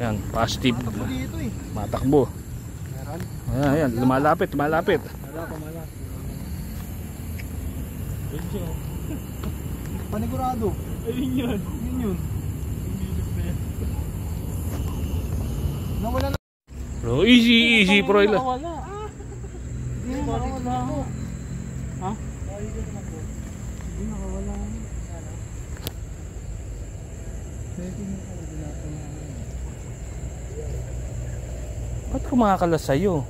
Yan, positive. Matakbo dito eh. Matakbo. Meron? Ayan, lumalapit, lumalapit. Malapit. Panigurado. Ayun yun. Yun. Nawala na. Bro, easy bro. Nakawala. Hindi nakawala. Ha? Hindi nakawala. Ba't kumakalas sa'yo?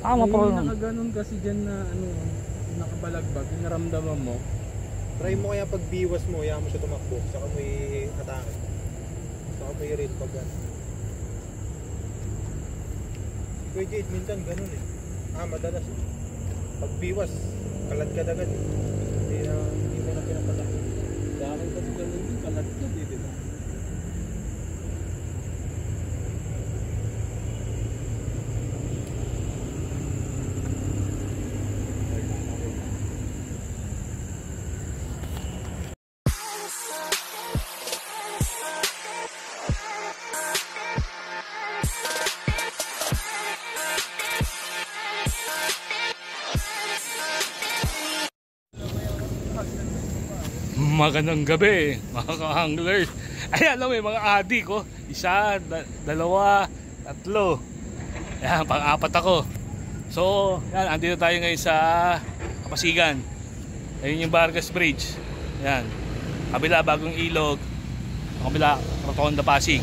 Tama pa rin. Nakaganon kasi dyan na nakabalagbag, naramdaman mo. Try mo kaya pag biwas mo, hayaan mo siya tumakbo, saka mo i-atake. Saka mo i-raid pag gano'n. Kuya Jade, minsan gano'n eh. Madalas eh. Pag biwas, kalat ka agad eh. Hindi mo na pinapatakbo. Sa akin kasi gano'n din, kalat ka eh, di ba? Magandang gabi mga ka-anglers. Ayan, may mga adik ko. Isa, dalawa, tatlo. Ayan, pang-apat ako. So, yan, andito tayo ngayon sa Kapasigan. Ayun yung Vargas Bridge. Ayan, kabila bagong ilog, kabila Rotonda Pasig.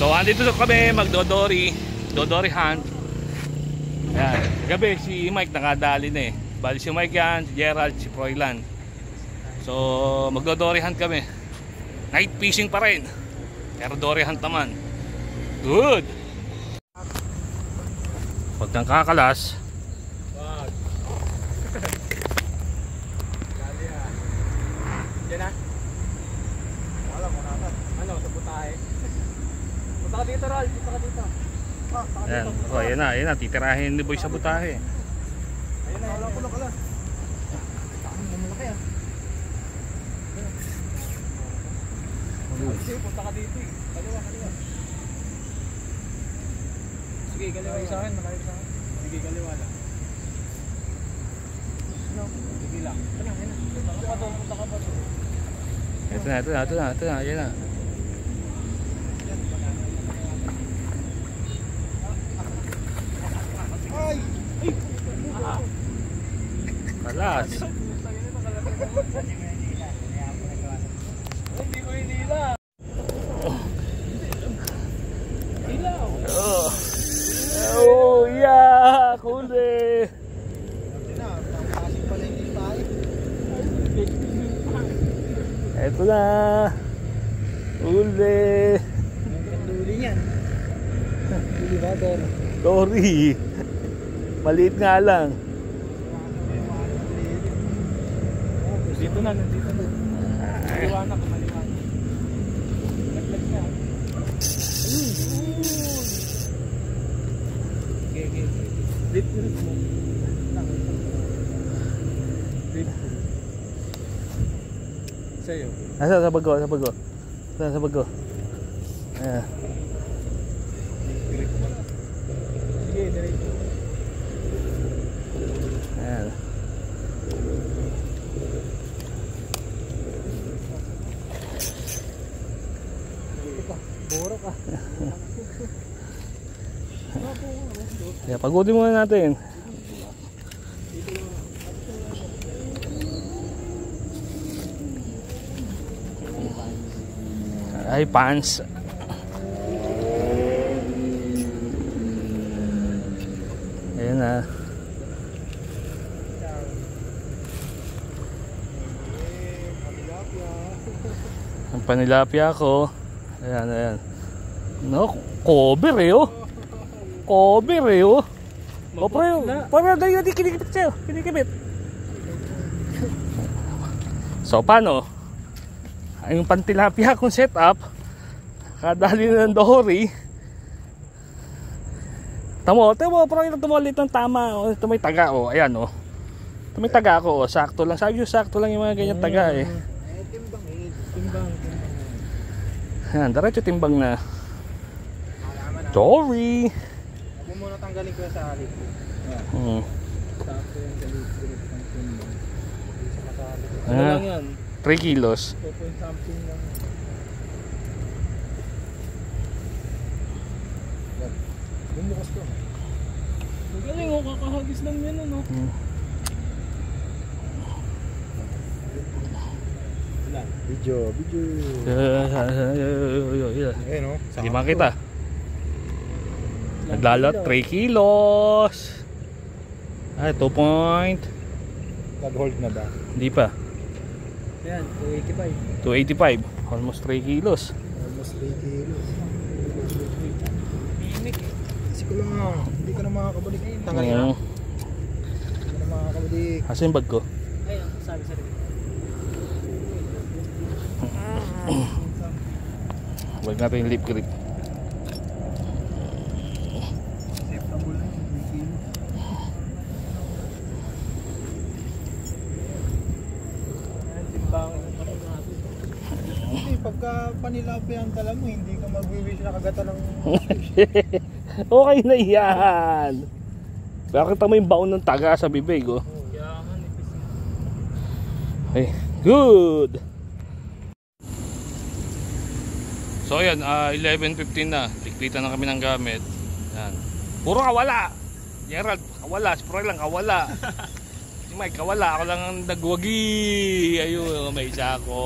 So, andito kami magdodori hunt. Ayan, gabi si Mike nakadali na eh. Bali si Mike yan, si Gerald, si Froilan. So magdo-dory hunt kami. Night fishing pa rin, pero dory hunt naman. Good. Huwag kang kakalas. Wag. Gali yan. Yan na. Wala mo na. Ano, sa butahe. Punta ka dito, Ral. Punta ka dito. Ayan, oh, yan na. Titirahin ni Boy sa butahe. Ayun na, wala ko na kalas. Saan mo malaki ah. Sige, punta ka dito eh. Kaliwa. Sige, kaliwa sa akin, malayo sa akin. Sige, kaliwa lang. Sige lang. Punta ka pa doon. Ito na, yan na. Ay! Kalas. Hindi ko hinila. Oh, yeah, huli. Ito na. Huli. Huli niyan. Huli ba, Dor? Dory. Maliit nga lang. Dito na. Maliwanag. Laglag na. Okay. Dip mo. Sa'yo. Sa bago. Sa bago. Ayan. Sige, diretso. Ayan. Boro ka. Kaya pagodin muna natin. Ay, pants. Ayan na. Ang panilapia ko. Ayan. No, cover eh oh. O pre, ganyan di kinikipit sa'yo. So, paano? Yung pantilapia kong setup, kadali na ng dory. Tamo, parang ito tumalit ng tama. Ito may taga oh, ayan oh. Ito may taga ako oh, sakto lang. Sabi ko sakto lang yung mga ganyan taga eh. Timbang. Yan, diretso timbang na. Malaman na. Sorry. Huwag mo muna tanggalin ko sa alip. Yan. Sakto yung sa lip ng timbang. Hindi siya masali. Ano lang yan? 3 kilos. 2 point something lang. Yan. Bumukas ko. Magaling oh, kakahagis lang yan ano. Video. Ayun o. Hindi makita. Naglalot 3 kilos. Ay, 2 point. Nag-hold na ba? Hindi pa. Ayan, 285. 285. Almost 3 kilos. Almost 3 kilos. Minik eh. Kasi ko lang, hindi ka na makakabalik. Tanggalin na. Hindi ka na makakabalik. Asa yung bag ko? Ayun, sabi sa rin. Bag natin yung lip grip. Acceptable na yun, 3 kilos. Timbangan pa rin natin. Hindi, pagka panilapi ang tala mo, hindi ka mag-wish na kagata ng... Okay na yan. Bakit mo yung baon ng taga sa bibig oh? Yaman, ipis. Okay, good. So ayan, 11:15 na. Likpitan na kami ng gamit. Yan. Puro kawala. Gerald, kawala. Si Proy lang kawala. Si Mike, kawala. Ako lang ang nagwagi. Ayun, may isa ako.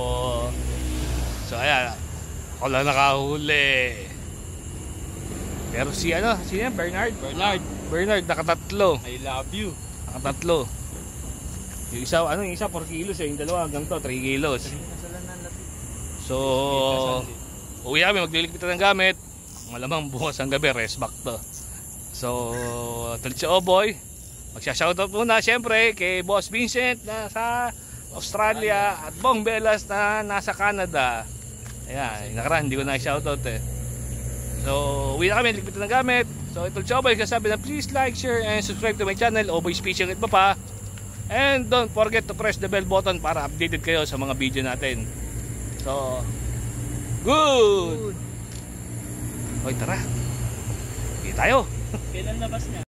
So ayan, ako lang nakahuli. Pero si ano, sino yan? Bernard, nakatatlo. I love you. Nakatatlo. Yung isa, ano yung isa 4 kilos eh. Yung dalawa hanggang to 3 kilos. So, uwi kami, magliligpitan ng gamit. Malamang bukas ang gabi, rest back to. So, tuloy si Oboy. Magsha-shoutout muna syempre kay Boss Vincent na sa Australia at Bong Belas na nasa Canada. Ayan, nakaraan, hindi ko na-shoutout eh. So, uwi na kami, ligpitan ng gamit. So, ito si Oboy, kasabi na please like, share, and subscribe to my channel, Oboy's Fishing at Papa. And don't forget to press the bell button para updated kayo sa mga video natin. So, good! Hoy, tara. Hindi tayo. Kailan labas niya?